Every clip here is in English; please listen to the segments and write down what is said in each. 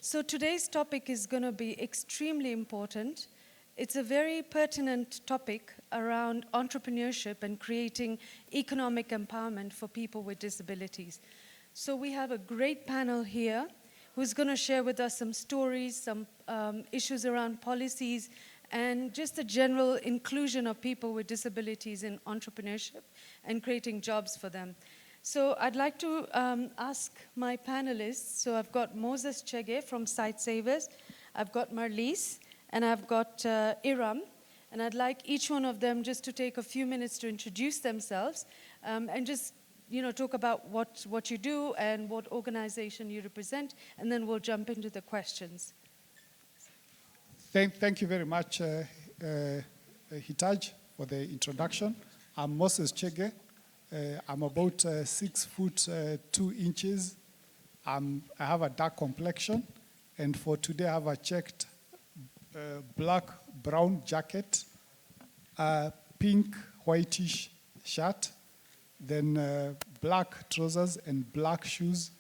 So today's topic is going to be extremely important. It's a very pertinent topic around entrepreneurship and creating economic empowerment for people with disabilities. So we have a great panel here who's going to share with us some stories, some issues around policies, and just the general inclusion of people with disabilities in entrepreneurship and creating jobs for them. So I'd like to ask my panelists. So I've got Moses Chege from Sight Savers, I've got Marlise, and I've got Iram. And I'd like each one of them just to take a few minutes to introduce themselves and just talk about what you do and what organization you represent, and then we'll jump into the questions. Thank you very much, Hital, for the introduction. I'm Moses Chege. I'm about 6 foot 2 inches. I have a dark complexion, and for today I have a checked black-brown jacket, pink whitish shirt, then black trousers and black shoes,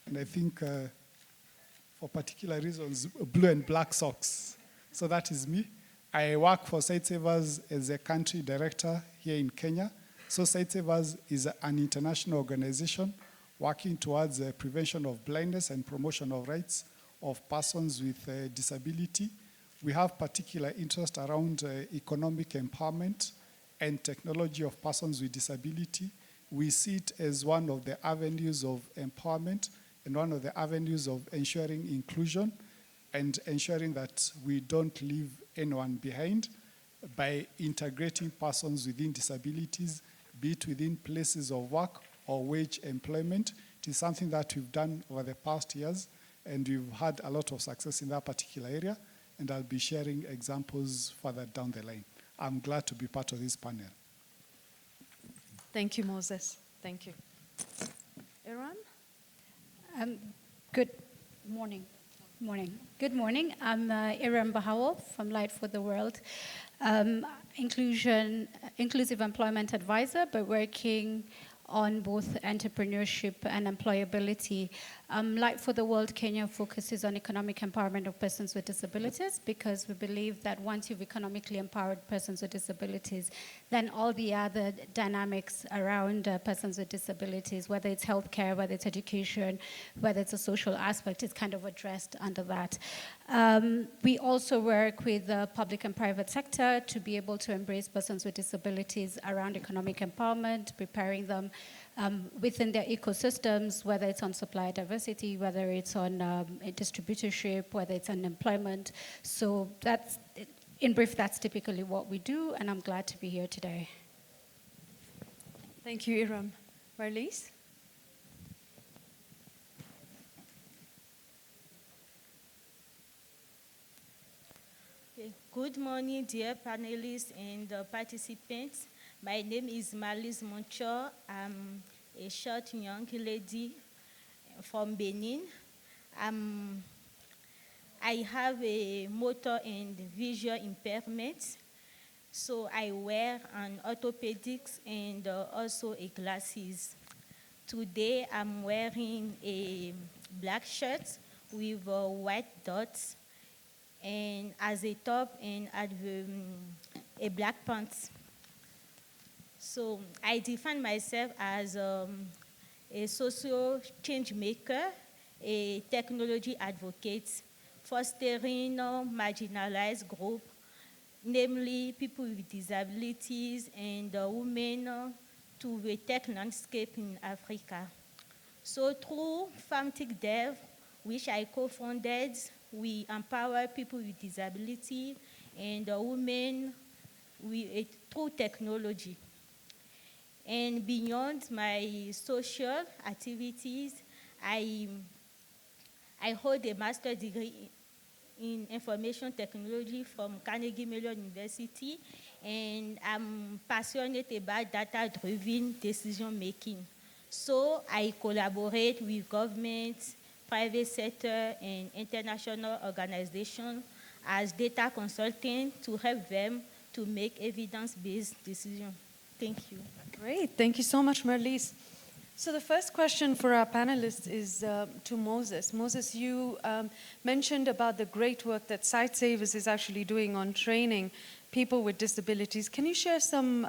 and I think for particular reasons, blue and black socks. So that is me. I work for Sight Savers as a country director here in Kenya. So Sight Savers is an international organization working towards the prevention of blindness and promotion of rights of persons with disability. We have particular interest around economic empowerment and technology of persons with disability. We see it as one of the avenues of empowerment and one of the avenues of ensuring inclusion and ensuring that we don't leave anyone behind by integrating persons within disabilities, be it within places of work or wage employment. It is something that we've done over the past years, and we've had a lot of success in that particular area, and I'll be sharing examples further down the line. I'm glad to be part of this panel. Thank you, Moses. Thank you. Iram? Good morning. Good morning. I'm Iram Bahawal from Light for the World, inclusive employment advisor, but working on both entrepreneurship and employability. Light for the World Kenya focuses on economic empowerment of persons with disabilities, because we believe that once you've economically empowered persons with disabilities, then all the other dynamics around persons with disabilities, whether it's healthcare, whether it's education, whether it's a social aspect, is kind of addressed under that. We also work with the public and private sector to be able to embrace persons with disabilities around economic empowerment, preparing them within their ecosystems, whether it's on supply diversity, whether it's on distributorship, whether it's on employment. So that's, in brief, that's typically what we do, and I'm glad to be here today. Thank you, Iram. Marlise? Okay. Good morning, dear panelists and participants. My name is Marlise Montcho. I'm a short young lady from Benin. I have a motor and visual impairment, so I wear an orthopedics and also a glasses. Today I'm wearing a black shirt with white dots, and as a top and a black pants. So I define myself as a social change maker, a technology advocate, fostering marginalized groups, namely people with disabilities and women, to the tech landscape in Africa. So through FemTICDEV, which I co-founded, we empower people with disability and women through technology. And beyond my social activities, I hold a master's degree in information technology from Carnegie Mellon University, and I'm passionate about data-driven decision-making. So I collaborate with governments, private sector, and international organizations as data consultant to help them to make evidence-based decisions. Thank you. Great. Thank you so much, Marlise. So the first question for our panelists is to Moses. Moses, you mentioned about the great work that Sightsavers is actually doing on training people with disabilities. Can you share some,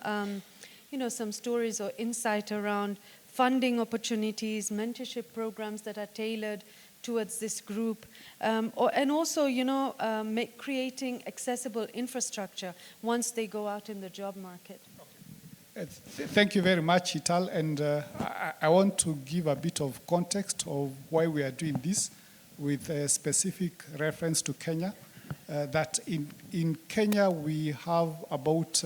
some stories or insight around funding opportunities, mentorship programs that are tailored towards this group, and also, creating accessible infrastructure once they go out in the job market? Thank you very much, Hital. And I want to give a bit of context of why we are doing this with a specific reference to Kenya. That in Kenya, we have about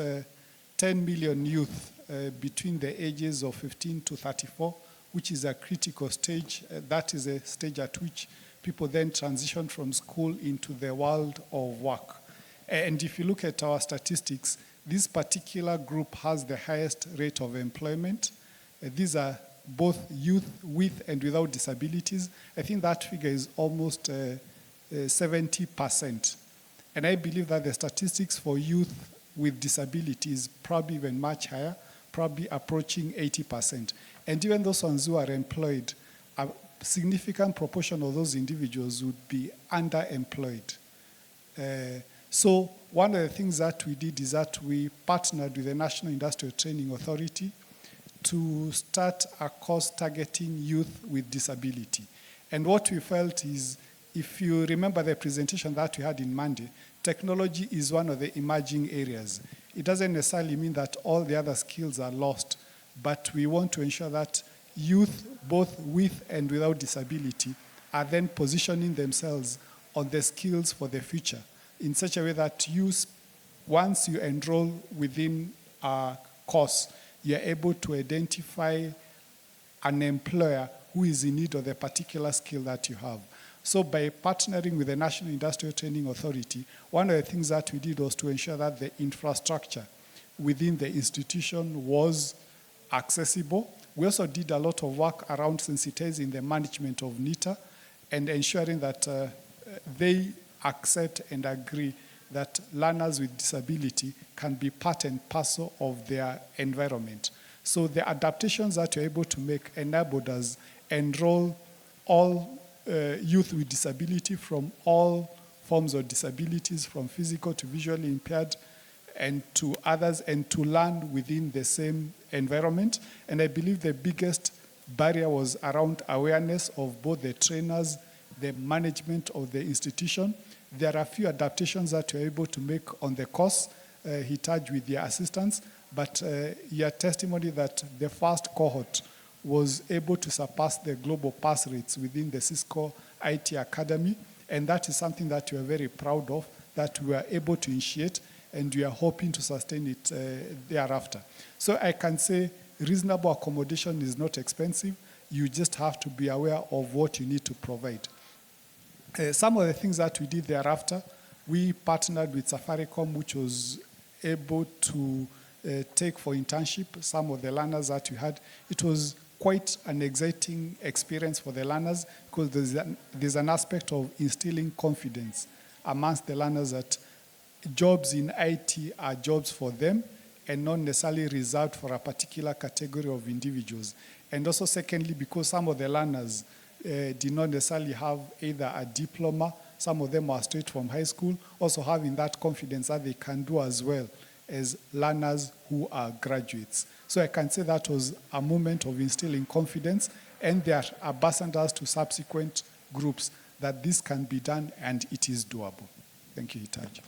10 million youth between the ages of 15 to 34, which is a critical stage. That is a stage at which people then transition from school into the world of work. And if you look at our statistics, this particular group has the highest rate of employment. These are both youth with and without disabilities. I think that figure is almost 70%. And I believe that the statistics for youth with disabilities probably even much higher, probably approaching 80%. And even those ones who are employed, a significant proportion of those individuals would be underemployed. So one of the things that we did is that we partnered with the National Industrial Training Authority to start a course targeting youth with disability. And what we felt is, if you remember the presentation that we had in Monday, technology is one of the emerging areas. It doesn't necessarily mean that all the other skills are lost, but we want to ensure that youth, both with and without disability, are then positioning themselves on the skills for the future in such a way that once you enroll within a course, you're able to identify an employer who is in need of the particular skill that you have. So by partnering with the National Industrial Training Authority, one of the things that we did was to ensure that the infrastructure within the institution was accessible. We also did a lot of work around sensitizing the management of NITA and ensuring that they accept and agree that learners with disability can be part and parcel of their environment. So the adaptations that you're able to make enabled us enroll all youth with disability from all forms of disabilities, from physical to visually impaired and to others, and to learn within the same environment. And I believe the biggest barrier was around awareness of both the trainers, the management of the institution. There are a few adaptations that you're able to make on the course, Hitaj with your assistance, but your testimony that the first cohort was able to surpass the global pass rates within the Cisco IT Academy, and that is something that we are very proud of, that we are able to initiate, and we are hoping to sustain it thereafter. So I can say reasonable accommodation is not expensive. You just have to be aware of what you need to provide. Some of the things that we did thereafter, we partnered with Safaricom, which was able to take for internship some of the learners that we had. It was quite an exciting experience for the learners because there's an aspect of instilling confidence amongst the learners that jobs in IT are jobs for them and not necessarily reserved for a particular category of individuals. And also secondly, because some of the learners did not necessarily have either a diploma, some of them are straight from high school, also having that confidence that they can do as well as learners who are graduates. So I can say that was a moment of instilling confidence, and they are ambassadors to subsequent groups that this can be done and it is doable. Thank you, Hitaj.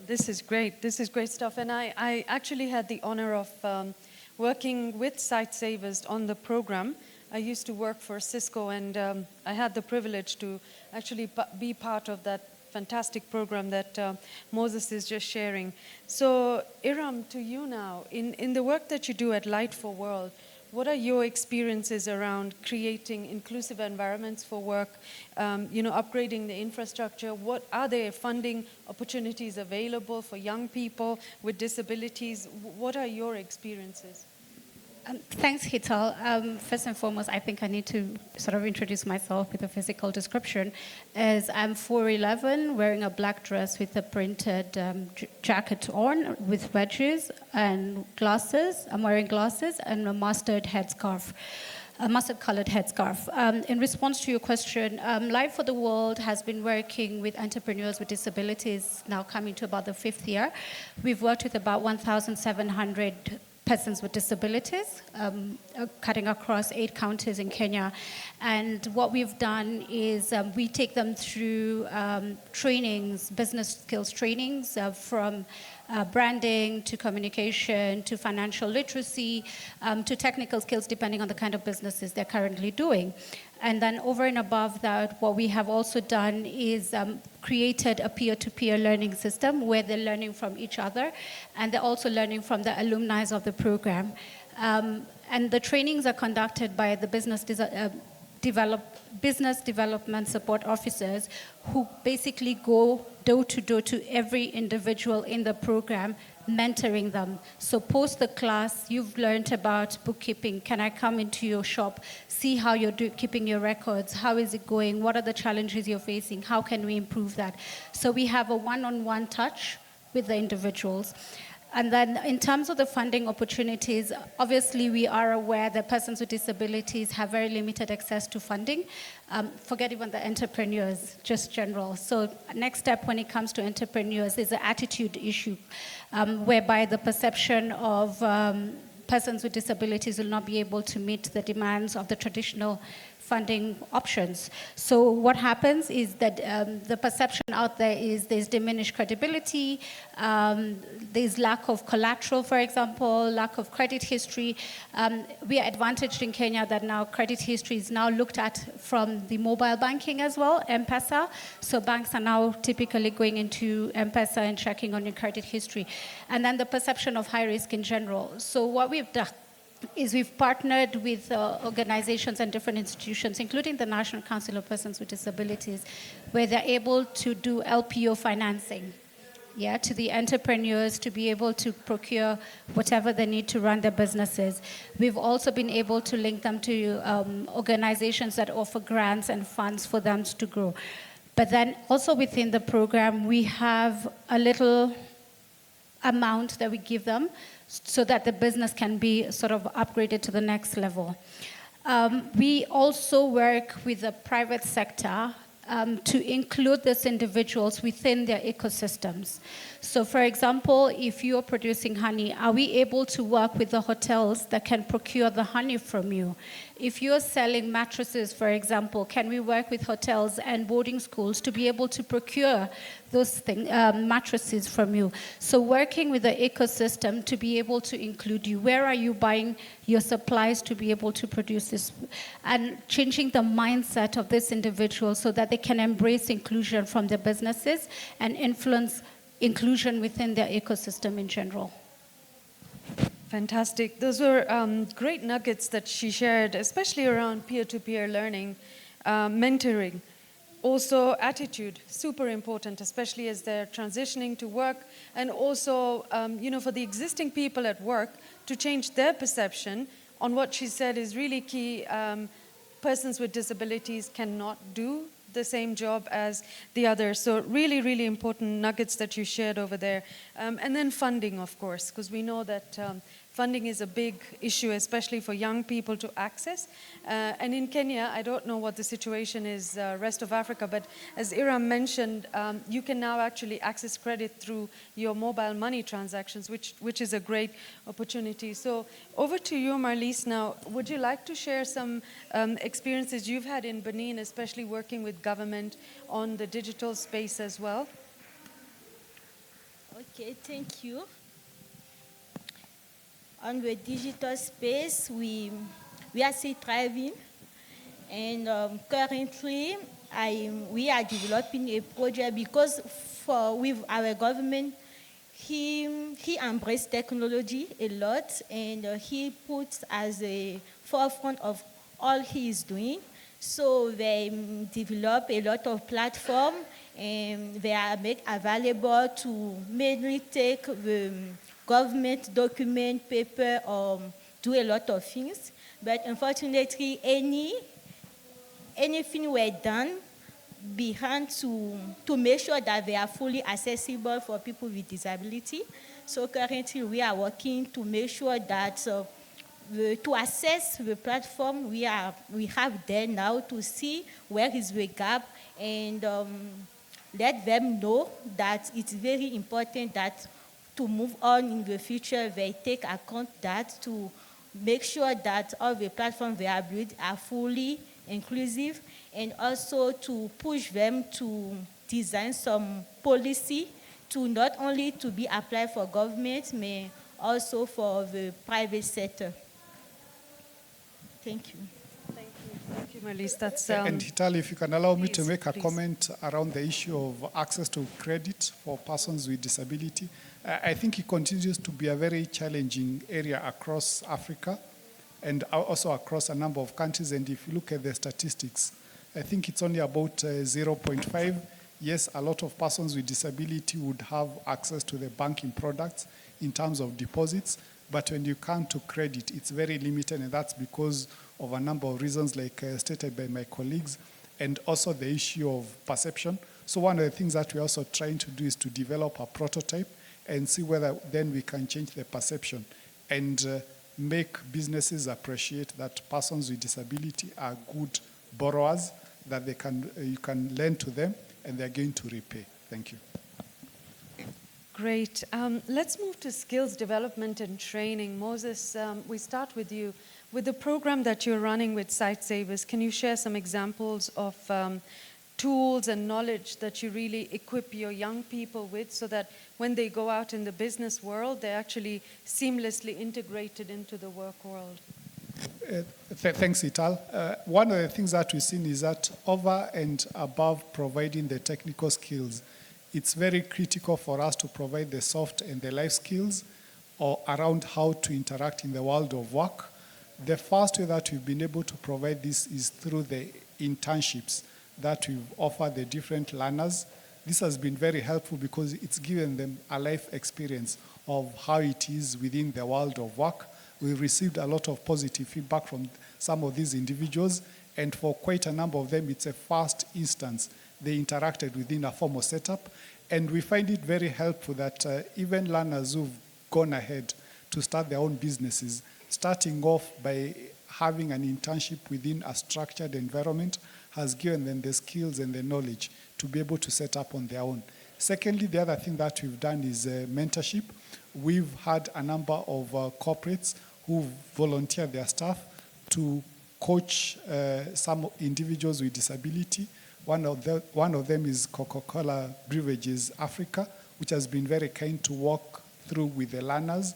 This is great. This is great stuff. And I actually had the honor of working with Sightsavers on the program. I used to work for Cisco, and I had the privilege to actually be part of that fantastic program that Moses is just sharing. So, Iram, to you now, in the work that you do at Light for World, what are your experiences around creating inclusive environments for work, upgrading the infrastructure? What are there funding opportunities available for young people with disabilities? What are your experiences? Thanks, Hital. First and foremost, I think I need to sort of introduce myself with a physical description. As I'm 4'11", wearing a black dress with a printed jacket on with wedges and glasses. I'm wearing glasses and a mustard headscarf. a mustard-colored headscarf. In response to your question, Life for the World has been working with entrepreneurs with disabilities, now coming to about the 5th year. We've worked with about 1,700 persons with disabilities, cutting across 8 counties in Kenya. And what we've done is we take them through trainings, business skills trainings, from branding to communication to financial literacy to technical skills, depending on the kind of businesses they're currently doing. And then over and above that, what we have also done is created a peer-to-peer learning system where they're learning from each other, and they're also learning from the alumni of the program. And the trainings are conducted by the business development support officers, who basically go door to door to every individual in the program, mentoring them. So post the class, you've learned about bookkeeping. Can I come into your shop, see how you're keeping your records? How is it going? What are the challenges you're facing? How can we improve that? So we have a one-on-one touch with the individuals. And then in terms of the funding opportunities, obviously we are aware that persons with disabilities have very limited access to funding. Forget even the entrepreneurs, just general. So next step when it comes to entrepreneurs is an attitude issue, whereby the perception of persons with disabilities will not be able to meet the demands of the traditional funding options. So what happens is that the perception out there is there's diminished credibility, there's lack of collateral, for example, lack of credit history. We are advantaged in Kenya that now credit history is now looked at from the mobile banking as well, M-Pesa. So banks are now typically going into M-Pesa and checking on your credit history. And then the perception of high risk in general. So what we've done is we've partnered with organizations and different institutions, including the National Council of Persons with Disabilities, where they're able to do LPO financing, to the entrepreneurs to be able to procure whatever they need to run their businesses. We've also been able to link them to organizations that offer grants and funds for them to grow. But then also within the program, we have a little amount that we give them so that the business can be sort of upgraded to the next level. We also work with the private sector to include these individuals within their ecosystems. So for example, if you're producing honey, are we able to work with the hotels that can procure the honey from you? If you're selling mattresses, for example, can we work with hotels and boarding schools to be able to procure those mattresses from you? So working with the ecosystem to be able to include you. Where are you buying your supplies to be able to produce this? And changing the mindset of this individual so that they can embrace inclusion from their businesses and influence inclusion within their ecosystem in general. Fantastic. Those were great nuggets that she shared, especially around peer-to-peer learning, mentoring. Also, attitude, super important, especially as they're transitioning to work, and also, for the existing people at work to change their perception on what she said is really key. Persons with disabilities cannot do the same job as the others. So really, really important nuggets that you shared over there. And then funding, of course, because we know that funding is a big issue, especially for young people to access. And in Kenya, I don't know what the situation is rest of Africa, but as Iram mentioned, you can now actually access credit through your mobile money transactions, which is a great opportunity. So over to you, Marlise, now. Would you like to share some experiences you've had in Benin, especially working with government on the digital space as well? Okay, thank you. On the digital space, we are still thriving, and currently we are developing a project because with our government, he embraced technology a lot, and he puts as a forefront of all he is doing. So they develop a lot of platforms, and they are made available to mainly take the government document, paper, do a lot of things. But unfortunately, anything were done behind to make sure that they are fully accessible for people with disability. So currently, we are working to make sure that to assess the platform we have there now to see where is the gap and let them know that it's very important that to move on in the future, they take account that to make sure that all the platforms they are built are fully inclusive, and also to push them to design some policy to not only to be applied for government, but also for the private sector. Thank you. Thank you, Marlise. That's, And Hital, if you can allow me to make a please. comment around the issue of access to credit for persons with disability. I think it continues to be a very challenging area across Africa and also across a number of countries. And if you look at the statistics, I think it's only about 0.5. Yes, a lot of persons with disability would have access to the banking products in terms of deposits, but when you come to credit, it's very limited, and that's because of a number of reasons like stated by my colleagues, and also the issue of perception. So one of the things that we're also trying to do is to develop a prototype and see whether then we can change the perception and make businesses appreciate that persons with disability are good borrowers, that you can lend to them and they're going to repay. Thank you. Great. Let's move to skills development and training. Moses, we start with you. With the program that you're running with Sight Savers, can you share some examples of tools and knowledge that you really equip your young people with so that when they go out in the business world, they're actually seamlessly integrated into the work world? Thanks, Hital. One of the things that we've seen is that over and above providing the technical skills, it's very critical for us to provide the soft and the life skills or around how to interact in the world of work. The first way that we've been able to provide this is through the internships that we've offered the different learners. This has been very helpful because it's given them a life experience of how it is within the world of work. We've received a lot of positive feedback from some of these individuals, and for quite a number of them, it's a first instance they interacted within a formal setup. And we find it very helpful that even learners who've gone ahead to start their own businesses, starting off by having an internship within a structured environment has given them the skills and the knowledge to be able to set up on their own. Secondly, the other thing that we've done is mentorship. We've had a number of corporates who volunteer their staff to coach some individuals with disability. One of them is Coca-Cola Beverages Africa, which has been very kind to walk through with the learners.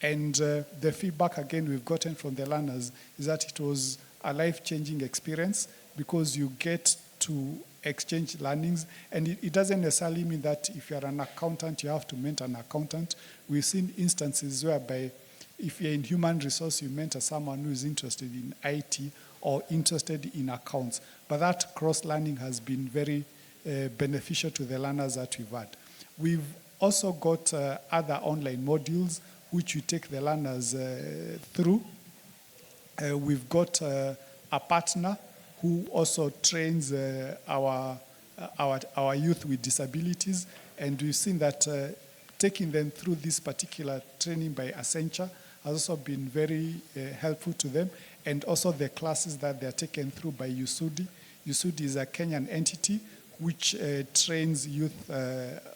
And the feedback, again, we've gotten from the learners is that it was a life-changing experience because you get to exchange learnings. And it doesn't necessarily mean that if you're an accountant, you have to mentor an accountant. We've seen instances whereby if you're in human resource, you mentor someone who is interested in IT or interested in accounts. But that cross-learning has been very beneficial to the learners that we've had. We've also got other online modules which we take the learners through. We've got a partner who also trains our youth with disabilities, and we've seen that taking them through this particular training by Accenture has also been very helpful to them, and also the classes that they're taken through by USUDI. USUDI is a Kenyan entity which trains youth,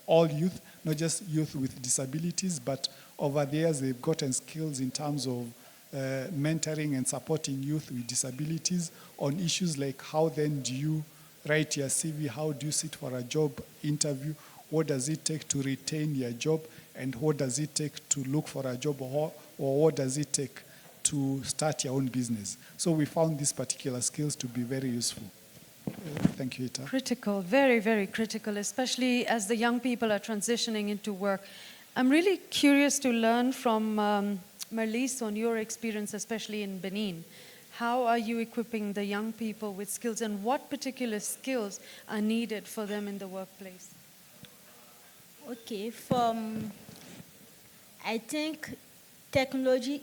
all youth, not just youth with disabilities, but over the years they've gotten skills in terms of mentoring and supporting youth with disabilities on issues like how then do you write your CV, how do you sit for a job interview, what does it take to retain your job, and what does it take to look for a job, or what does it take to start your own business. So we found these particular skills to be very useful. Thank you, Ita. Critical, very, very critical, especially as the young people are transitioning into work. I'm really curious to learn from Marlise on your experience, especially in Benin. How are you equipping the young people with skills, and what particular skills are needed for them in the workplace? Okay, I think technology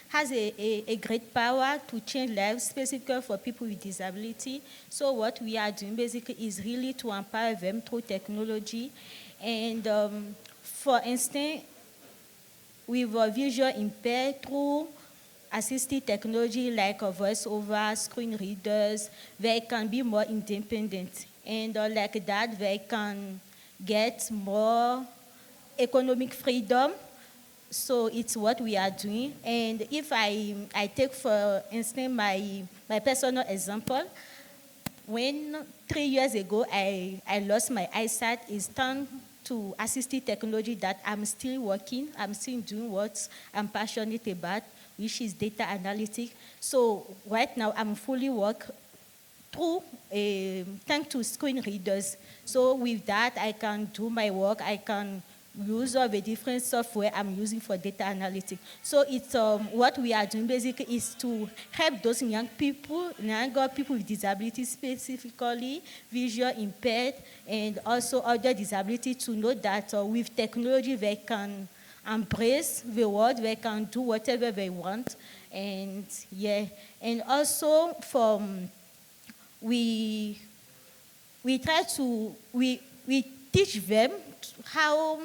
has a great power to change lives, specifically for people with disability. So what we are doing basically is really to empower them through technology. And for instance, with a visual impaired, through assistive technology like voiceover, screen readers, they can be more independent. And like that, they can get more economic freedom. So it's what we are doing. And if I take, for instance, my personal example, when 3 years ago I lost my eyesight, it's turned to assistive technology that I'm still working, I'm still doing what I'm passionate about, which is data analytics. So right now I'm fully work through thanks to screen readers. So with that I can do my work, I can use all the different software I'm using for data analytics. So it's what we are doing basically is to help those younger people with disabilities, specifically visual impaired, and also other disabilities, to know that with technology they can embrace the world, they can do whatever they want. And yeah, and also we try to, we teach them how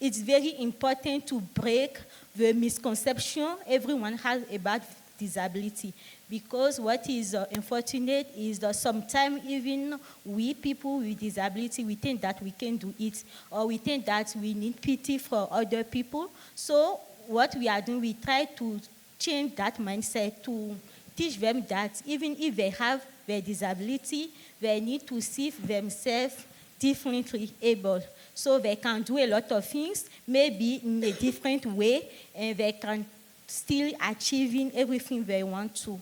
it's very important to break the misconception everyone has about disability. Because what is unfortunate is that sometimes even we people with disability, we think that we can do it, or we think that we need pity for other people. So what we are doing, we try to change that mindset, to teach them that even if they have their disability, they need to see themselves differently able. So they can do a lot of things, maybe in a different way, and they can still achieving everything they want to.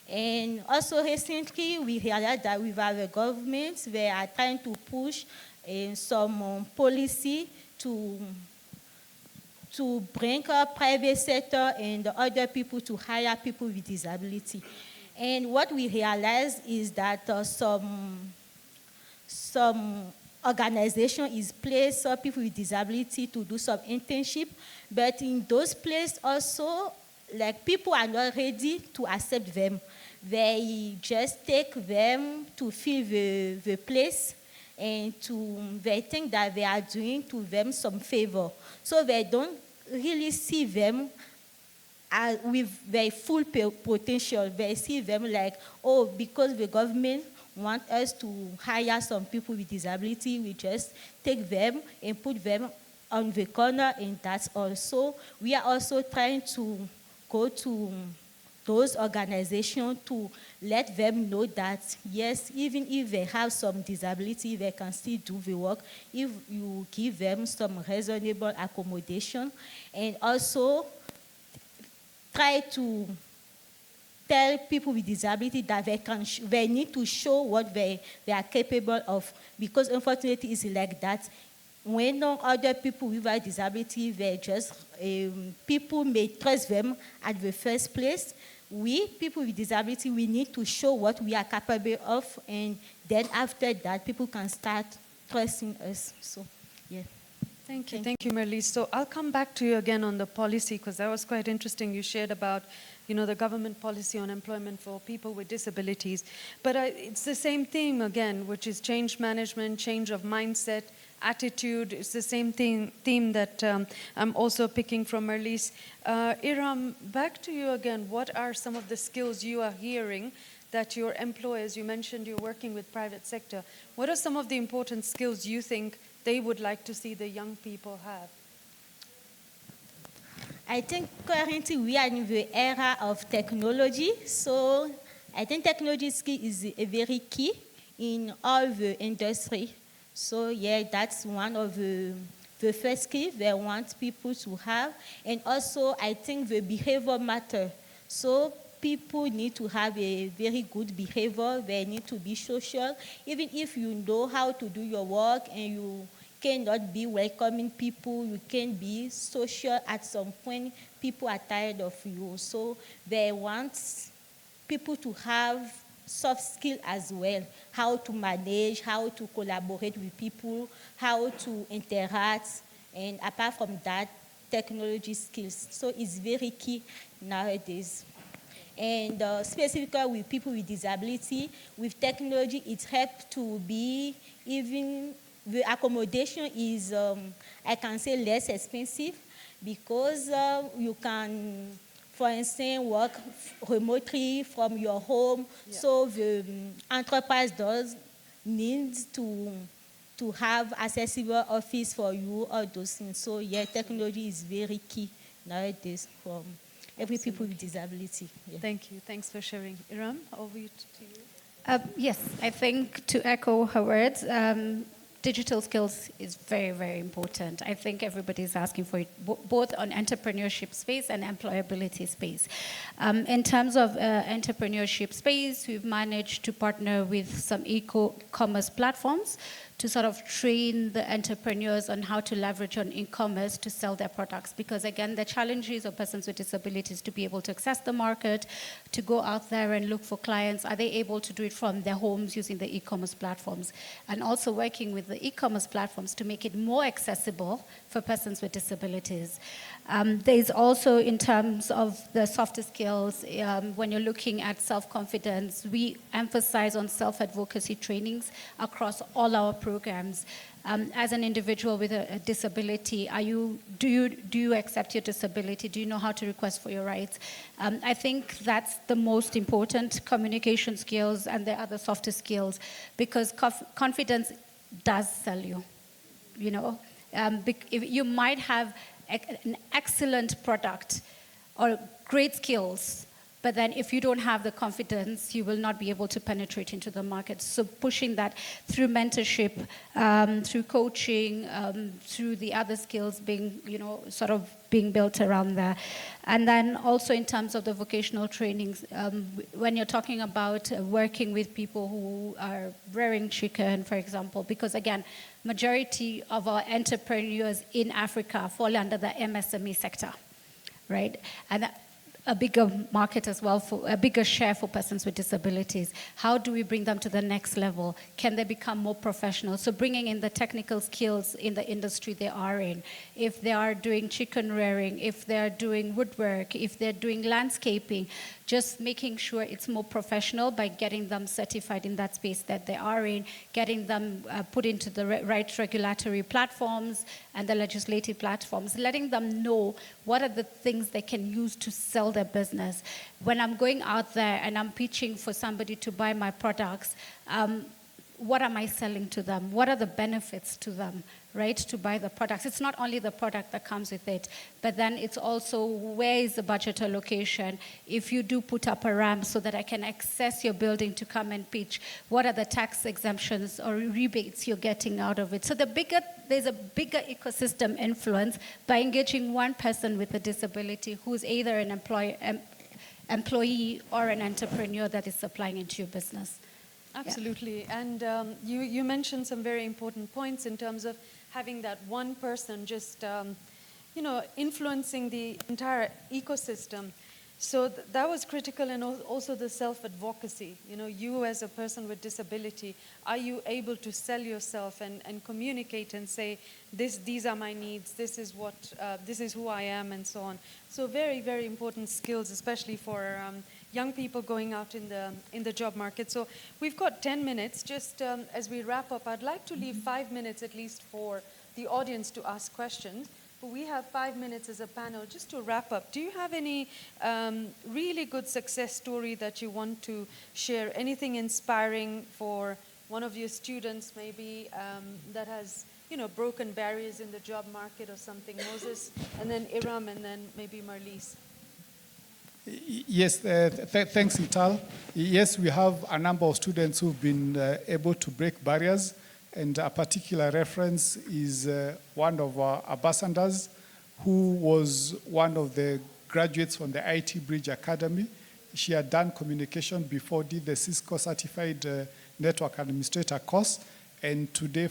And also recently, we realized that with our government, they are trying to push some policy to bring up private sector and other people to hire people with disability. And what we realized is that some organization is placed people with disability to do some internship, but in those places also, like, people are not ready to accept them. They just take them to fill the place, and they think that they are doing to them some favor. So they don't really see them with their full potential. They see them like, oh, because the government want us to hire some people with disability, we just take them and put them on the corner, and that's all. So we are also trying to go to those organizations to let them know that, yes, even if they have some disability, they can still do the work if you give them some reasonable accommodation. And also try to tell people with disability that they need to show what they are capable of. Because unfortunately it's like that. When other people without disability, people may trust them at the first place. We, people with disability, we need to show what we are capable of, and then after that, people can start trusting us. So, yeah. Thank you, Marlise. So I'll come back to you again on the policy, because that was quite interesting. You shared about, the government policy on employment for people with disabilities. But it's the same theme again, which is change management, change of mindset, attitude. It's the same theme that I'm also picking from Marlise. Iram, back to you again. What are some of the skills you are hearing that your employers, you mentioned you're working with private sector, what are some of the important skills you think they would like to see the young people have? I think currently we are in the era of technology, so I think technology skill is a very key in all the industry. So yeah, that's one of the first skills they want people to have. And also I think the behavior matter. So people need to have a very good behavior, they need to be social. Even if you know how to do your work and you cannot be welcoming people, you can be social at some point, people are tired of you. So they want people to have soft skill as well, how to manage, how to collaborate with people, how to interact, and apart from that, technology skills. So it's very key nowadays. And specifically with people with disability, with technology, it helps to be even, the accommodation is, I can say, less expensive, because you can for instance, work remotely from your home. Yeah. So the enterprise does need to have accessible office for you, all those things. So yeah, technology is very key nowadays for every people with disability. Yeah. Thank you. Thanks for sharing. Iram, over to you. Yes, I think to echo her words, digital skills is very, very important. I think everybody's asking for it, both on entrepreneurship space and employability space. In terms of entrepreneurship space, we've managed to partner with some e-commerce platforms to sort of train the entrepreneurs on how to leverage on e-commerce to sell their products. Because again, the challenges of persons with disabilities to be able to access the market, to go out there and look for clients. Are they able to do it from their homes using the e-commerce platforms? And also working with the e-commerce platforms to make it more accessible for persons with disabilities. There's also, in terms of the softer skills, when you're looking at self-confidence, we emphasize on self-advocacy trainings across all our programs. As an individual with a disability, do you accept your disability? Do you know how to request for your rights? I think that's the most important, communication skills and the other softer skills, because confidence does sell you, you know. You might have an excellent product or great skills, but then if you don't have the confidence, you will not be able to penetrate into the market. So pushing that through mentorship, through coaching, through the other skills being, you know, sort of being built around there. And then also in terms of the vocational trainings, when you're talking about working with people who are rearing chicken, for example, because again, majority of our entrepreneurs in Africa fall under the MSME sector, right? And a bigger market as well, for a bigger share for persons with disabilities. How do we bring them to the next level? Can they become more professional? So bringing in the technical skills in the industry they are in. If they are doing chicken rearing, if they're doing woodwork, if they're doing landscaping, just making sure it's more professional by getting them certified in that space that they are in, getting them put into the right regulatory platforms and the legislative platforms, letting them know what are the things they can use to sell their business. When I'm going out there and I'm pitching for somebody to buy my products, what am I selling to them? What are the benefits to them, right, to buy the products? It's not only the product that comes with it, but then it's also where is the budget allocation? If you do put up a ramp so that I can access your building to come and pitch, what are the tax exemptions or rebates you're getting out of it? So there's a bigger ecosystem influence by engaging one person with a disability who's either an employee or an entrepreneur that is supplying into your business. Absolutely. Yeah. And you mentioned some very important points in terms of having that one person just, influencing the entire ecosystem. So that was critical, and also the self-advocacy. You know, you as a person with disability, are you able to sell yourself and communicate and say, these are my needs, this is who I am, and so on. So very, very important skills, especially for young people going out in the job market. So we've got 10 minutes. Just as we wrap up, I'd like to leave 5 minutes at least for the audience to ask questions. But we have 5 minutes as a panel just to wrap up. Do you have any really good success story that you want to share? Anything inspiring for one of your students maybe that has, broken barriers in the job market or something? Moses, and then Iram, and then maybe Marlise. Yes, thanks, Hital. Yes, we have a number of students who've been able to break barriers, and a particular reference is one of our ambassadors who was one of the graduates from the IT Bridge Academy. She had done communication before, did the Cisco Certified Network Administrator course, and today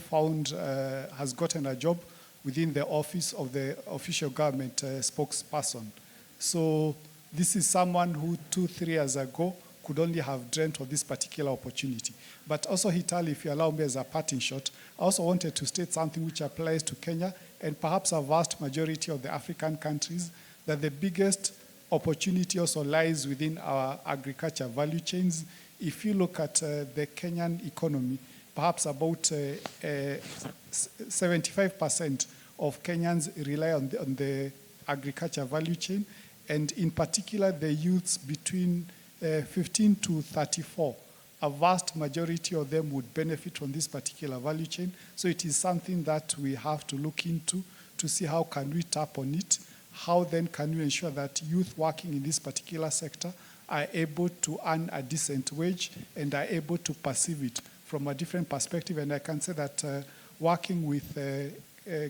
has gotten a job within the office of the official government spokesperson. So this is someone who 2-3 years ago could only have dreamt of this particular opportunity. But also, Hital, if you allow me as a parting shot, I also wanted to state something which applies to Kenya and perhaps a vast majority of the African countries, that the biggest opportunity also lies within our agriculture value chains. If you look at the Kenyan economy, perhaps about 75% of Kenyans rely on the agriculture value chain. and in particular the youths between 15 to 34. A vast majority of them would benefit from this particular value chain. So it is something that we have to look into to see how can we tap on it. How then can we ensure that youth working in this particular sector are able to earn a decent wage and are able to perceive it from a different perspective. And I can say that working with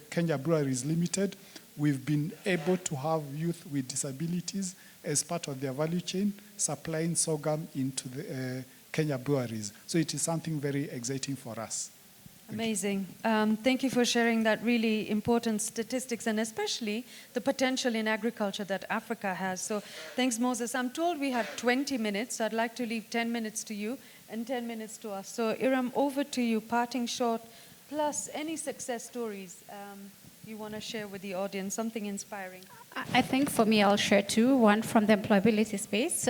Kenya Breweries Limited, we've been able to have youth with disabilities as part of their value chain, supplying sorghum into the Kenya breweries. So it is something very exciting for us. Amazing. Thank you for sharing that really important statistics and especially the potential in agriculture that Africa has. So thanks, Moses. I'm told we have 20 minutes. So I'd like to leave 10 minutes to you and 10 minutes to us. So Iram, over to you, parting shot, plus any success stories you want to share with the audience, something inspiring. I think for me, I'll share two. One from the employability space.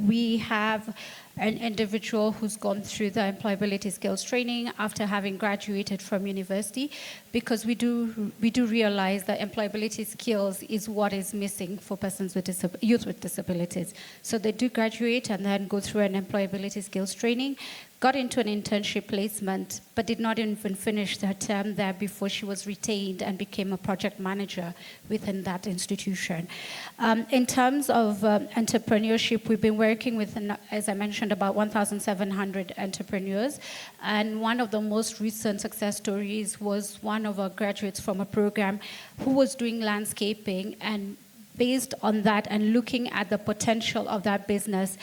We have an individual who's gone through the employability skills training after having graduated from university, because we do realize that employability skills is what is missing for persons with youth with disabilities. So they do graduate and then go through an employability skills training, got into an internship placement, but did not even finish her term there before she was retained and became a project manager within that institution. In terms of entrepreneurship, we've been working with, as I mentioned, about 1,700 entrepreneurs. And one of the most recent success stories was one of our graduates from a program who was doing landscaping, and based on that and looking at the potential of that business,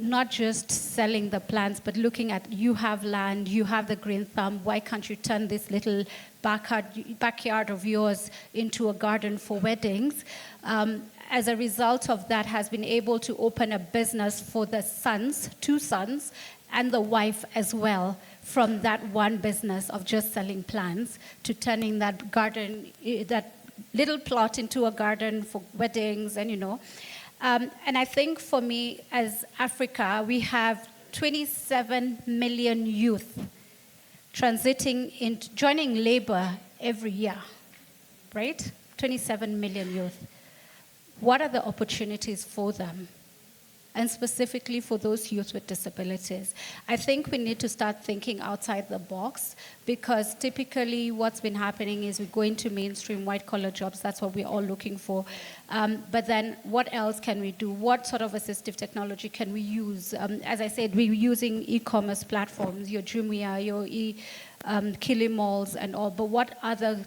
not just selling the plants, but looking at, you have land, you have the green thumb, why can't you turn this little backyard of yours into a garden for weddings? As a result of that, has been able to open a business for the sons, 2 sons, and the wife as well, from that one business of just selling plants to turning that garden, that little plot into a garden for weddings, and and I think for me, as Africa, we have 27 million youth joining labor every year, right? 27 million youth. What are the opportunities for them? And specifically for those youth with disabilities. I think we need to start thinking outside the box, because typically what's been happening is we go into mainstream white-collar jobs. That's what we're all looking for. But then what else can we do? What sort of assistive technology can we use? As I said, we're using e-commerce platforms, your Jumia, your Kilimalls and all, but what other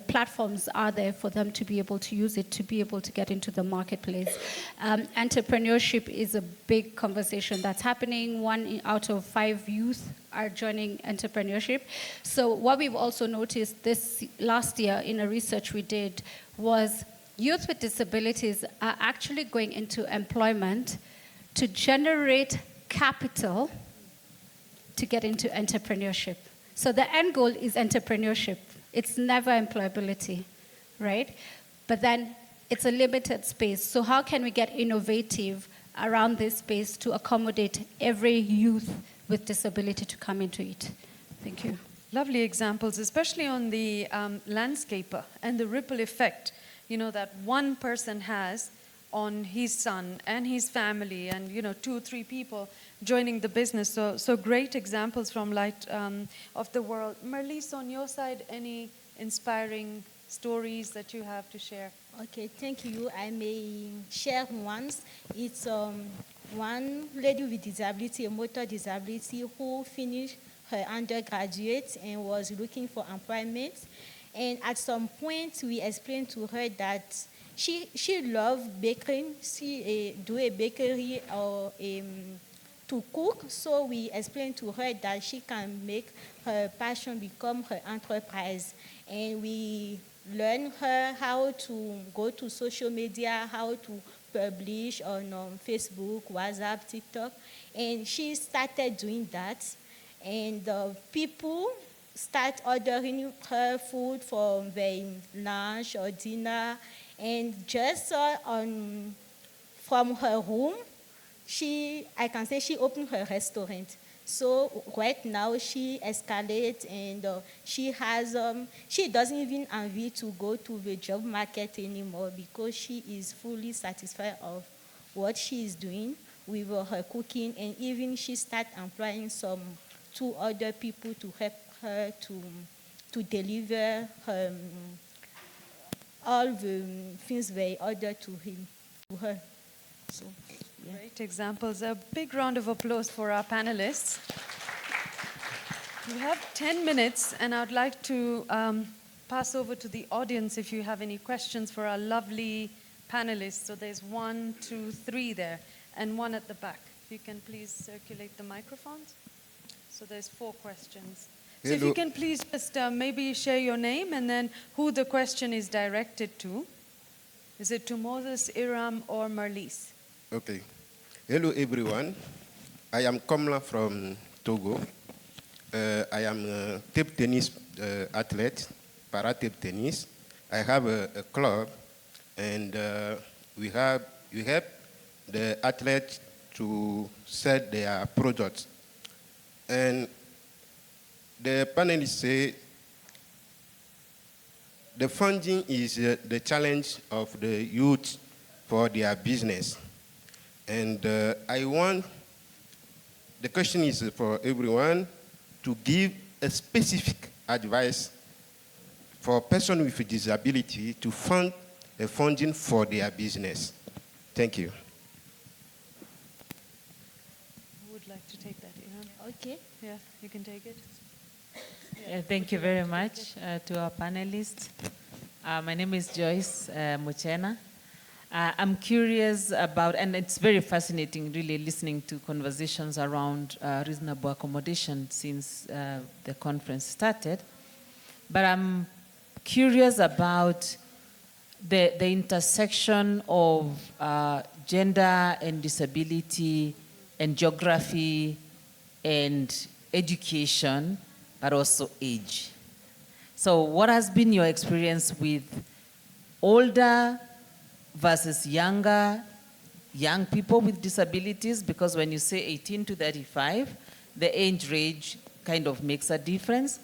platforms are there for them to be able to use it, to be able to get into the marketplace? Entrepreneurship is a big conversation that's happening. 1 out of 5 youth are joining entrepreneurship. So what we've also noticed this last year in a research we did was youth with disabilities are actually going into employment to generate capital to get into entrepreneurship. So the end goal is entrepreneurship. It's never employability, right? But then it's a limited space. So how can we get innovative around this space to accommodate every youth with disability to come into it? Thank you. Lovely examples, especially on the landscaper and the ripple effect, that one person has on his son and his family, and 2 or 3 people joining the business. So great examples from Light of the World. Marlise, on your side, any inspiring stories that you have to share? Okay, thank you. I may share once. It's one lady with disability, a motor disability, who finished her undergraduate and was looking for employment. And at some point, we explained to her that she loved baking. She do a bakery or to cook. So we explained to her that she can make her passion become her enterprise. And we learned her how to go to social media, how to publish on Facebook, WhatsApp, TikTok. And she started doing that. And people start ordering her food for their lunch or dinner. And just from her home, I can say she opened her restaurant. So right now she escalates, and she doesn't even envy to go to the job market anymore because she is fully satisfied of what she is doing with her cooking, and even she start employing some two other people to help her to deliver all the things they order to her. So, yeah. Great examples. A big round of applause for our panelists. We have 10 minutes, and I'd like to pass over to the audience if you have any questions for our lovely panelists. So there's 1, 2, 3 there, and one at the back. If you can please circulate the microphones. So there's 4 questions. So if you can please just maybe share your name and then who the question is directed to. Is it to Moses, Iram, or Marlise? Okay. Hello, everyone. I am Komla from Togo. I am a table tennis athlete, para-table tennis. I have a club, and we help the athletes to sell their products. And the panelists say the funding is the challenge of the youth for their business. And the question is for everyone to give a specific advice for a person with a disability to fund a funding for their business. Thank you. Who would like to take that, Iram? Okay. Yeah, you can take it. Thank you very much to our panelists. My name is Joyce Muchena. I'm curious about, and it's very fascinating really listening to conversations around reasonable accommodation since the conference started. But I'm curious about the intersection of gender and disability and geography and education, but also age. So what has been your experience with older versus young people with disabilities? Because when you say 18 to 35, the age range kind of makes a difference.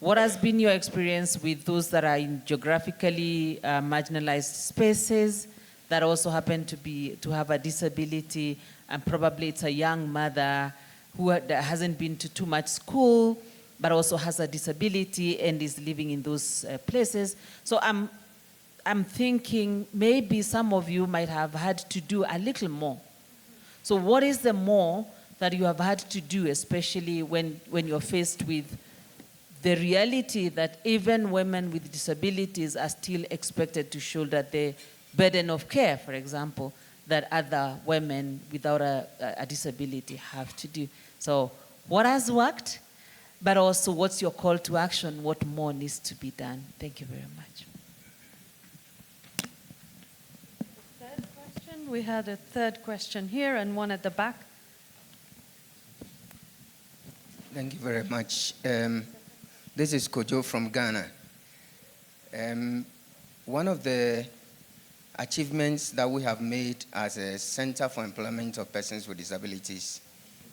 What has been your experience with those that are in geographically marginalized spaces that also happen to have a disability, and probably it's a young mother who hasn't been to too much school, but also has a disability and is living in those places. So I'm thinking maybe some of you might have had to do a little more. So what is the more that you have had to do, especially when you're faced with the reality that even women with disabilities are still expected to shoulder the burden of care, for example, that other women without a disability have to do. So what has worked? But also, what's your call to action? What more needs to be done? Thank you very much. Third question. We had a third question here and one at the back. Thank you very much. This is Kojo from Ghana. One of the achievements that we have made as a Center for Employment of Persons with Disabilities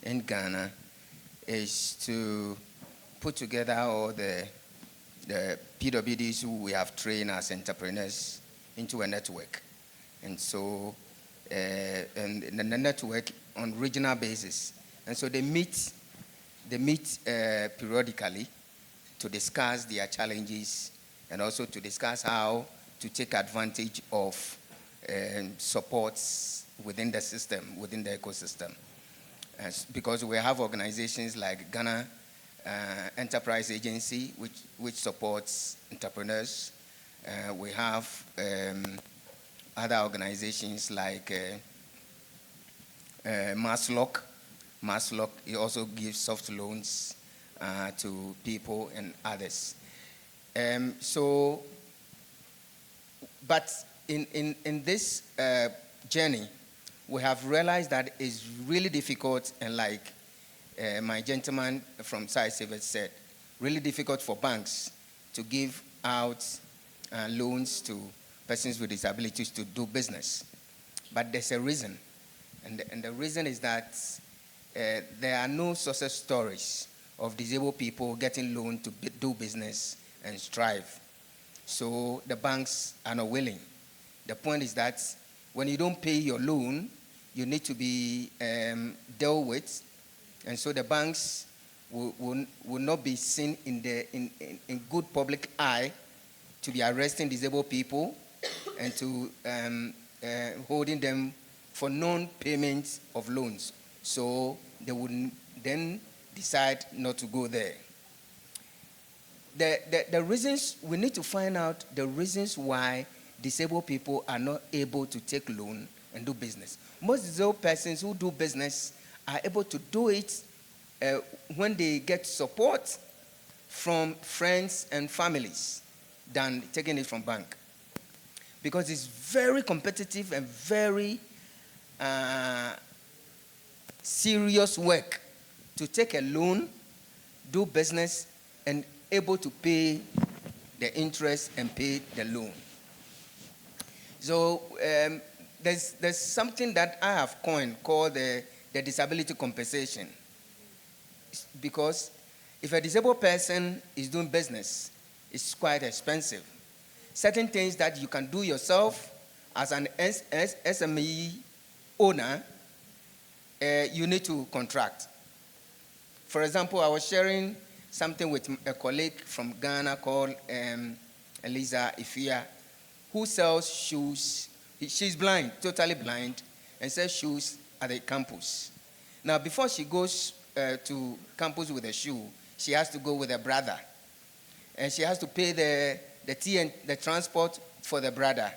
in Ghana is to put together all the PWDs who we have trained as entrepreneurs into a network. And so, and the network on regional basis. And so they meet periodically to discuss their challenges and also to discuss how to take advantage of supports within the system, within the ecosystem. Because we have organizations like Ghana Enterprise Agency, which supports entrepreneurs. We have other organizations like Maslock. Maslock, it also gives soft loans to people and others. But in this journey, we have realized that it's really difficult, and like my gentleman from SciCivet said, really difficult for banks to give out loans to persons with disabilities to do business. But there's a reason, and the reason is that there are no success stories of disabled people getting loan to do business and strive. So the banks are not willing. The point is that when you don't pay your loan, you need to be dealt with, and so the banks will not be seen in good public eye to be arresting disabled people and to holding them for non-payment of loans. So they would then decide not to go there. The reasons, we need to find out the reasons why disabled people are not able to take loan and do business. Most disabled persons who do business are able to do it when they get support from friends and families than taking it from bank. Because it's very competitive and very serious work to take a loan, do business, and able to pay the interest and pay the loan. So there's something that I have coined called the disability compensation. Because if a disabled person is doing business, it's quite expensive. Certain things that you can do yourself as an SME owner, you need to contract. For example, I was sharing something with a colleague from Ghana called Eliza Ifia, who sells shoes. She's blind, totally blind, and sells shoes at the campus. Now, before she goes to campus with a shoe, she has to go with her brother. And she has to pay the tea and the transport for the brother,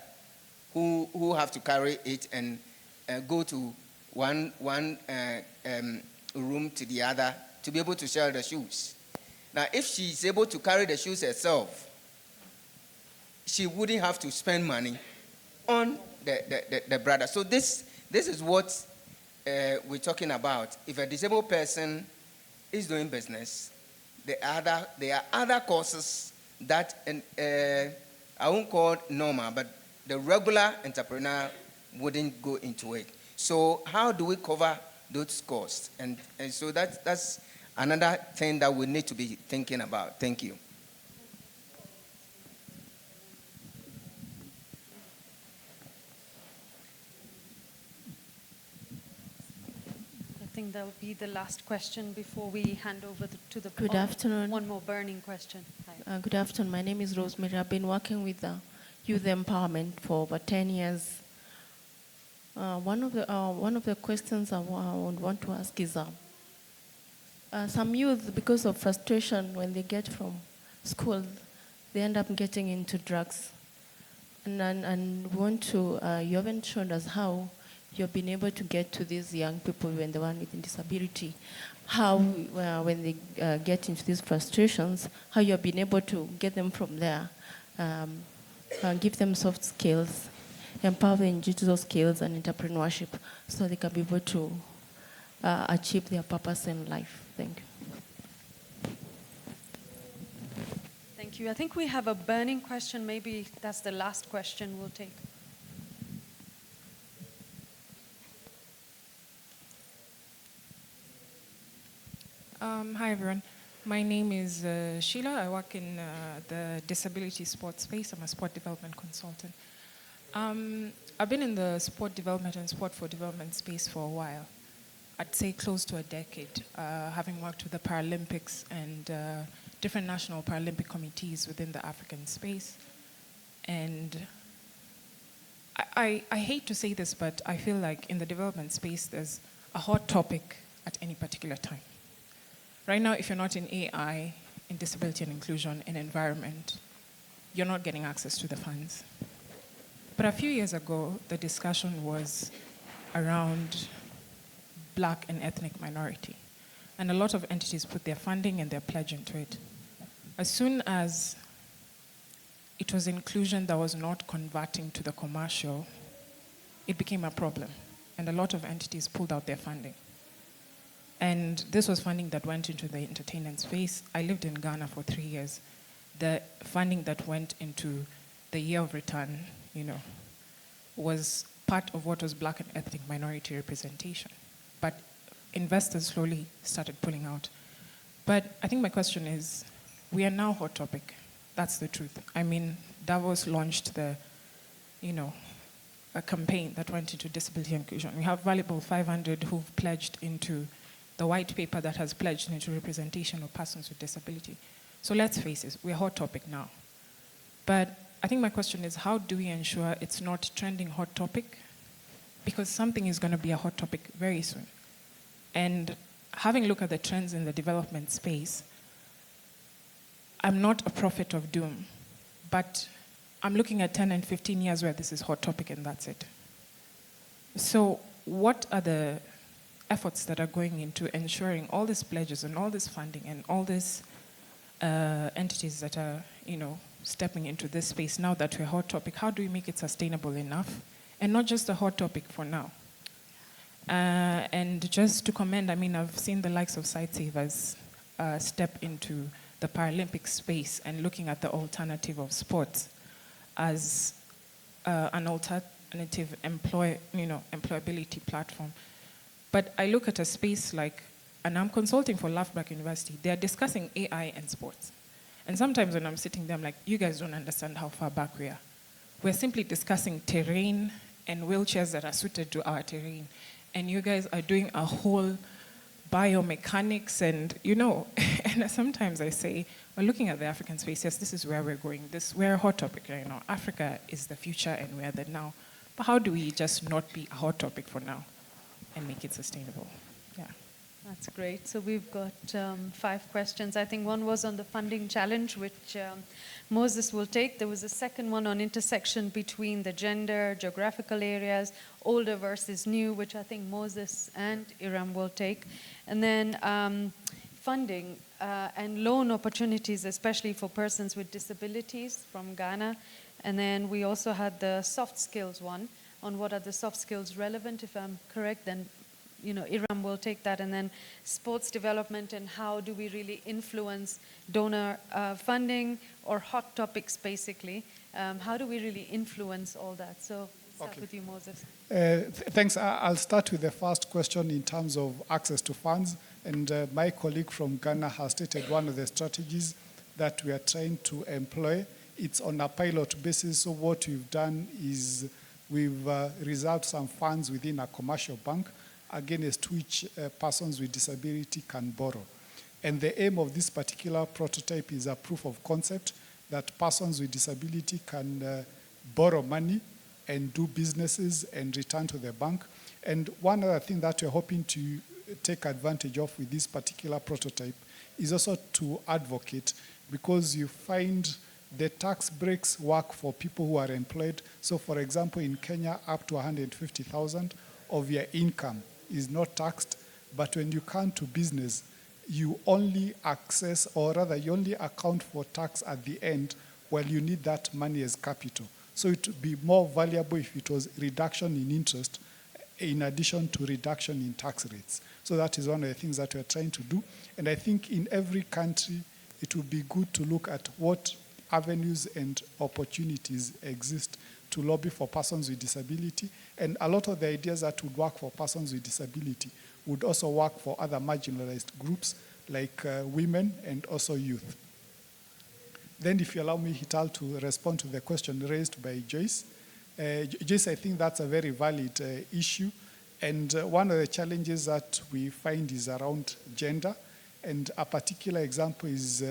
who have to carry it and go to one room to the other to be able to sell the shoes. Now, if she's able to carry the shoes herself, she wouldn't have to spend money on the brother. So this is what we're talking about. If a disabled person is doing business, there are other courses that I won't call normal, but the regular entrepreneur wouldn't go into it. So how do we cover those costs? And so that's another thing that we need to be thinking about. Thank you. I think that will be the last question before we hand over to the Good afternoon. One more burning question. Hi. Good afternoon. My name is Rosemary. I've been working with youth empowerment for over 10 years. One of the questions I would want to ask is some youth, because of frustration when they get from school, they end up getting into drugs. And we want to, you haven't shown us how you've been able to get to these young people and the one with disability, how when they get into these frustrations, how you've been able to get them from there, give them soft skills, empower them in digital skills and entrepreneurship so they can be able to achieve their purpose in life. Thank you. Thank you. I think we have a burning question. Maybe that's the last question we'll take. Hi, everyone. My name is Sheila. I work in the disability sports space. I'm a sport development consultant. I've been in the sport development and sport for development space for a while. I'd say close to a decade, having worked with the Paralympics and different national Paralympic committees within the African space. And I hate to say this, but I feel like in the development space, there's a hot topic at any particular time. Right now, if you're not in AI, in disability and inclusion, in environment, you're not getting access to the funds. But a few years ago, the discussion was around Black and ethnic minority. And a lot of entities put their funding and their pledge into it. As soon as it was inclusion that was not converting to the commercial, it became a problem. And a lot of entities pulled out their funding. And this was funding that went into the entertainment space. I lived in Ghana for 3 years. The funding that went into the year of return, was part of what was Black and ethnic minority representation. But investors slowly started pulling out. But I think my question is, we are now hot topic. That's the truth. I mean, Davos launched a campaign that went into disability inclusion. We have valuable 500 who've pledged into the white paper that has pledged into representation of persons with disability. So let's face it, we're hot topic now. But I think my question is, how do we ensure it's not trending hot topic? Because something is going to be a hot topic very soon. And having a look at the trends in the development space, I'm not a prophet of doom, but I'm looking at 10 and 15 years where this is hot topic and that's it. So what are the efforts that are going into ensuring all these pledges and all this funding and all these entities that are, stepping into this space now that we're hot topic, how do we make it sustainable enough? And not just a hot topic for now. And just to commend, I've seen the likes of Sightsavers step into the Paralympic space and looking at the alternative of sports as an alternative employability platform. But I look at a space like, and I'm consulting for Loughborough University, they're discussing AI and sports. And sometimes when I'm sitting there, I'm like, you guys don't understand how far back we are. We're simply discussing terrain and wheelchairs that are suited to our terrain. And you guys are doing a whole biomechanics and, and sometimes I say, we're looking at the African space, yes, this is where we're going. We're a hot topic right now. Africa is the future and we're the now. But how do we just not be a hot topic for now and make it sustainable? Yeah. That's great. So we've got 5 questions. I think one was on the funding challenge, which Moses will take. There was a second one on intersection between the gender, geographical areas, older versus new, which I think Moses and Iram will take. And then funding and loan opportunities, especially for persons with disabilities from Ghana. And then we also had the soft skills one on what are the soft skills relevant. If I'm correct, then Iram will take that, and then sports development and how do we really influence donor funding or hot topics, basically. How do we really influence all that? So start with you, Moses. Thanks. I'll start with the first question in terms of access to funds. And my colleague from Ghana has stated one of the strategies that we are trying to employ. It's on a pilot basis. So what we've done is we've reserved some funds within a commercial bank against which persons with disability can borrow. And the aim of this particular prototype is a proof of concept that persons with disability can borrow money and do businesses and return to the bank. And one other thing that we're hoping to take advantage of with this particular prototype is also to advocate, because you find the tax breaks work for people who are employed. So for example, in Kenya, up to 150,000 of your income is not taxed, but when you come to business, you only access, or rather you only account for tax at the end while you need that money as capital. So it would be more valuable if it was reduction in interest in addition to reduction in tax rates. So that is one of the things that we're trying to do. And I think in every country, it would be good to look at what avenues and opportunities exist to lobby for persons with disability. And a lot of the ideas that would work for persons with disability would also work for other marginalized groups like women and also youth. Then if you allow me, Hital, to respond to the question raised by Joyce. Joyce, I think that's a very valid issue. And one of the challenges that we find is around gender. And a particular example is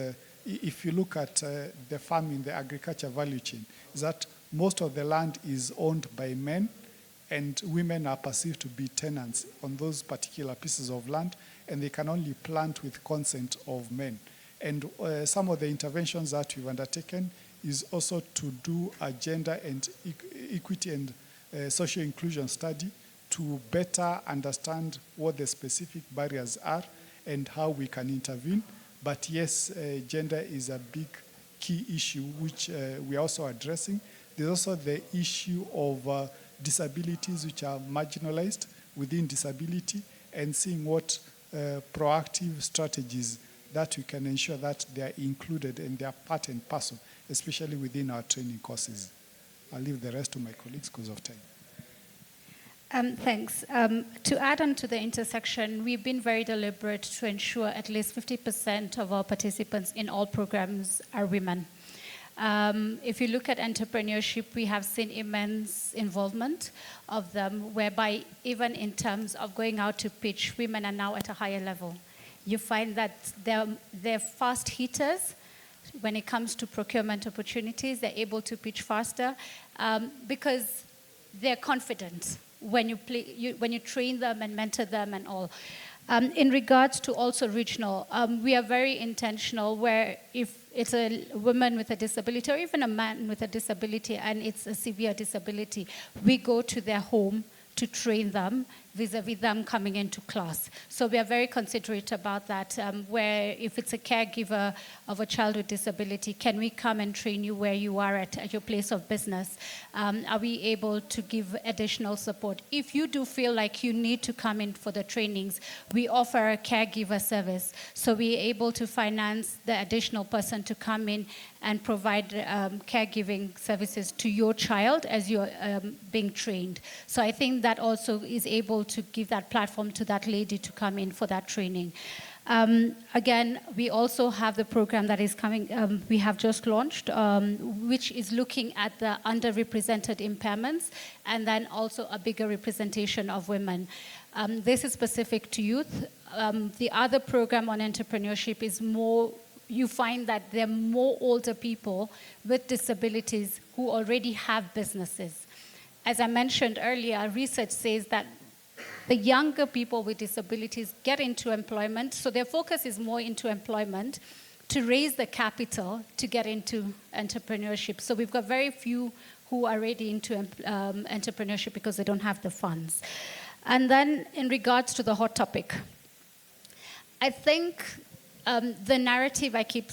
if you look at the farming, the agriculture value chain, is that most of the land is owned by men, and women are perceived to be tenants on those particular pieces of land, and they can only plant with consent of men. And some of the interventions that we've undertaken is also to do a gender and equity and social inclusion study to better understand what the specific barriers are and how we can intervene. But yes, gender is a big key issue which we are also addressing. There's also the issue of disabilities which are marginalized within disability, and seeing what proactive strategies that we can ensure that they are included and they are part and parcel, especially within our training courses. I'll leave the rest to my colleagues because of time. Thanks. To add on to the intersection, we've been very deliberate to ensure at least 50% of our participants in all programs are women. If you look at entrepreneurship, we have seen immense involvement of them, whereby even in terms of going out to pitch, women are now at a higher level. You find that they're fast hitters when it comes to procurement opportunities. They're able to pitch faster because they're confident when you train them and mentor them and all. In regards to also regional, we are very intentional where if it's a woman with a disability or even a man with a disability and it's a severe disability, we go to their home to train them vis-a-vis them coming into class. So we are very considerate about that, where if it's a caregiver of a child with disability, can we come and train you where you are at your place of business? Are we able to give additional support? If you do feel like you need to come in for the trainings, we offer a caregiver service. So we're able to finance the additional person to come in and provide caregiving services to your child as you're being trained. So I think that also is able to give that platform to that lady to come in for that training. Again, we also have the program that is coming, we have just launched, which is looking at the underrepresented impairments and then also a bigger representation of women. This is specific to youth. The other program on entrepreneurship is more, you find that there are more older people with disabilities who already have businesses. As I mentioned earlier, research says that the younger people with disabilities get into employment, so their focus is more into employment to raise the capital to get into entrepreneurship. So we've got very few who are already into entrepreneurship because they don't have the funds. And then in regards to the hot topic, I think the narrative I keep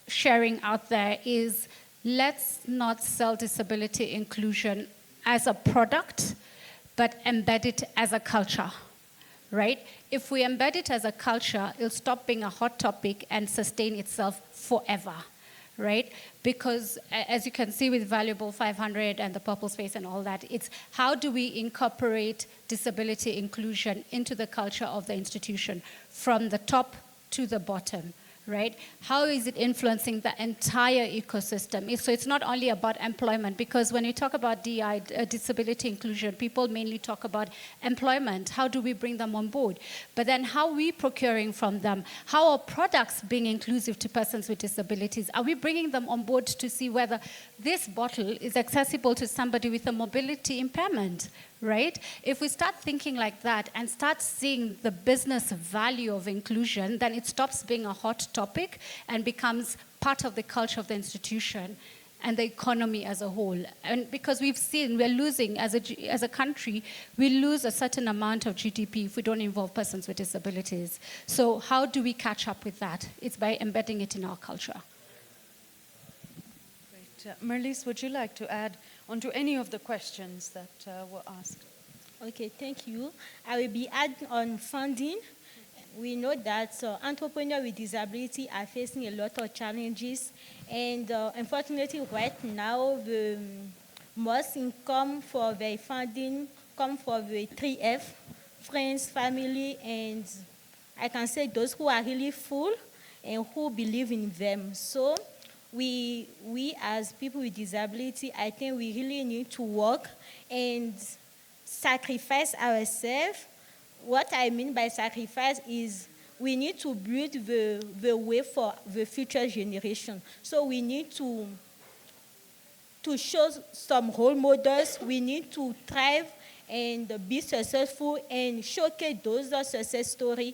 sharing out there is let's not sell disability inclusion as a product, but embed it as a culture, right? If we embed it as a culture, it'll stop being a hot topic and sustain itself forever, right? Because as you can see with Valuable 500 and the Purple Space and all that, it's how do we incorporate disability inclusion into the culture of the institution from the top to the bottom, right? How is it influencing the entire ecosystem? So it's not only about employment, because when you talk about DI, disability inclusion, people mainly talk about employment. How do we bring them on board? But then how are we procuring from them? How are products being inclusive to persons with disabilities? Are we bringing them on board to see whether this bottle is accessible to somebody with a mobility impairment, right? If we start thinking like that and start seeing the business value of inclusion, then it stops being a hot topic and becomes part of the culture of the institution and the economy as a whole. And because we've seen we're losing, as a country, we lose a certain amount of GDP if we don't involve persons with disabilities. So how do we catch up with that? It's by embedding it in our culture. Great. Marlise, would you like to add onto any of the questions that were asked? Okay, thank you. I will be adding on funding. We know that entrepreneurs with disability are facing a lot of challenges, and unfortunately right now the most income for their funding come from the 3F, friends, family, and I can say those who are really full and who believe in them. So we as people with disability, I think we really need to work and sacrifice ourselves. What I mean by sacrifice is we need to build the way for the future generation. So we need to show some role models. We need to thrive and be successful and showcase those success stories,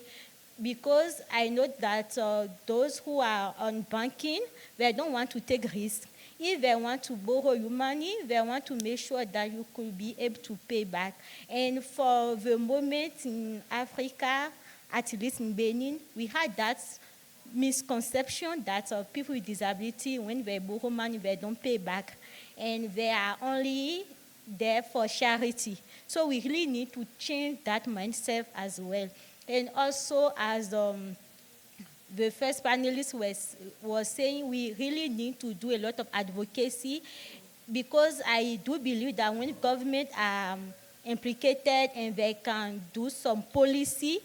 because I know that those who are on banking, they don't want to take risks. If they want to borrow you money, they want to make sure that you could be able to pay back. And for the moment in Africa, at least in Benin, we had that misconception that people with disability, when they borrow money, they don't pay back. And they are only there for charity. So we really need to change that mindset as well. And also, as the first panelist was saying, we really need to do a lot of advocacy, because I do believe that when government are implicated and they can do some policy,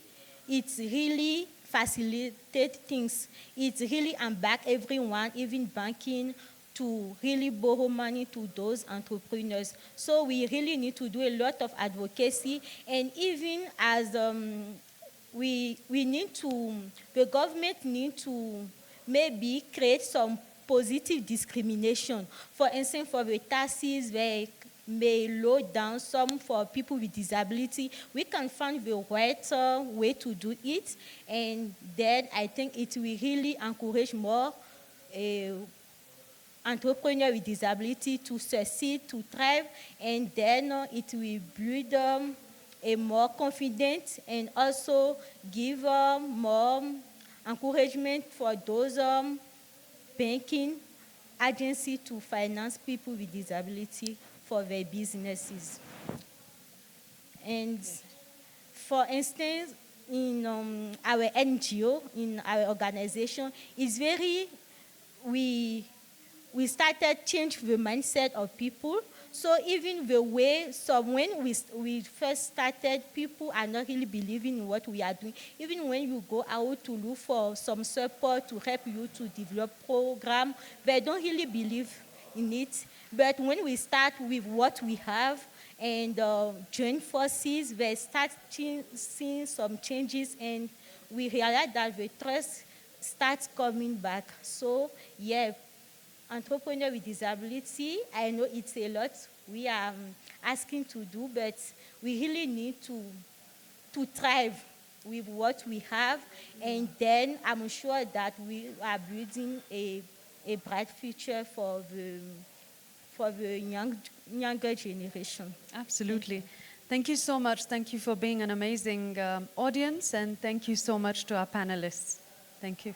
it's really facilitate things. It really embark everyone, even banking, to really borrow money to those entrepreneurs. So we really need to do a lot of advocacy, and even as we need to, the government need to maybe create some positive discrimination. For instance, for the taxes, they may lower down some for people with disability. We can find the right way to do it, and then I think it will really encourage more entrepreneurs with disability to succeed, to thrive, and then it will build a more confident and also give more encouragement for those banking agencies to finance people with disability for their businesses. And for instance, in our NGO, in our organization, it's very, we started change the mindset of people. So even the way, so when we first started, people are not really believing in what we are doing. Even when you go out to look for some support to help you to develop program, they don't really believe in it. But when we start with what we have and join forces, they start seeing some changes, and we realize that the trust starts coming back. So yeah, entrepreneur with disability, I know it's a lot we are asking to do, but we really need to thrive with what we have, and then I'm sure that we are building a bright future for the younger generation. Absolutely. Thank you so much. Thank you for being an amazing audience, and thank you so much to our panelists. Thank you.